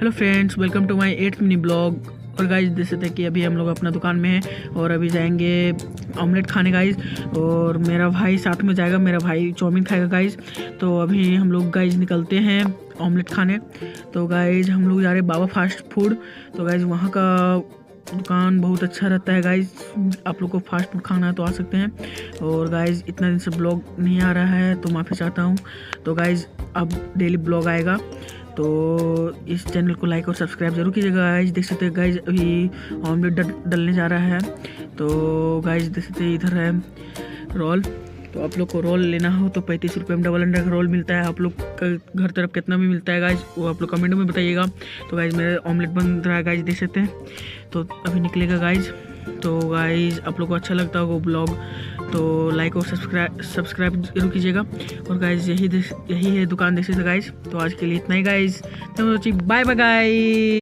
Hello friends, welcome to my 8th mini blog. और guys देख सकते हैं कि अभी हम लोग अपना दुकान में हैं और अभी जाएंगे ऑमलेट खाने गाइज। और मेरा भाई साथ में जाएगा, मेरा भाई चाउमीन खाएगा गाइज। तो अभी हम लोग गाइज निकलते हैं ऑमलेट खाने। तो गाइज हम लोग जा रहे हैं बाबा फास्ट फूड। तो गाइज वहाँ का दुकान बहुत अच्छा रहता है गाइज, आप लोग को फास्ट फूड खाना है तो आ सकते हैं। और गाइज इतना दिन से ब्लॉग नहीं आ रहा है तो माफ़ी चाहता हूँ। तो गाइज अब डेली ब्लॉग आएगा, तो इस चैनल को लाइक और सब्सक्राइब जरूर कीजिएगा गाइज। देख सकते हैं गाइज अभी ऑमलेट डलने जा रहा है। तो गाइज देख सकते हैं इधर है रोल। तो आप लोग को रोल लेना हो तो 35 रुपये में डबल अंडा का रोल मिलता है। आप लोग का घर तरफ कितना भी मिलता है गाइज, वो आप लोग कमेंट में बताइएगा। तो गाइज मेरा ऑमलेट बन रहा है गाइज, देख सकते हैं। तो अभी निकलेगा गाइज। तो गाइज आप लोग को अच्छा लगता होगा ब्लॉग तो लाइक और सब्सक्राइब जरूर कीजिएगा। और गाइज यही है दुकान, देख सकते गाइज। तो आज के लिए इतना ही गाइज, बाय बाय गाइज।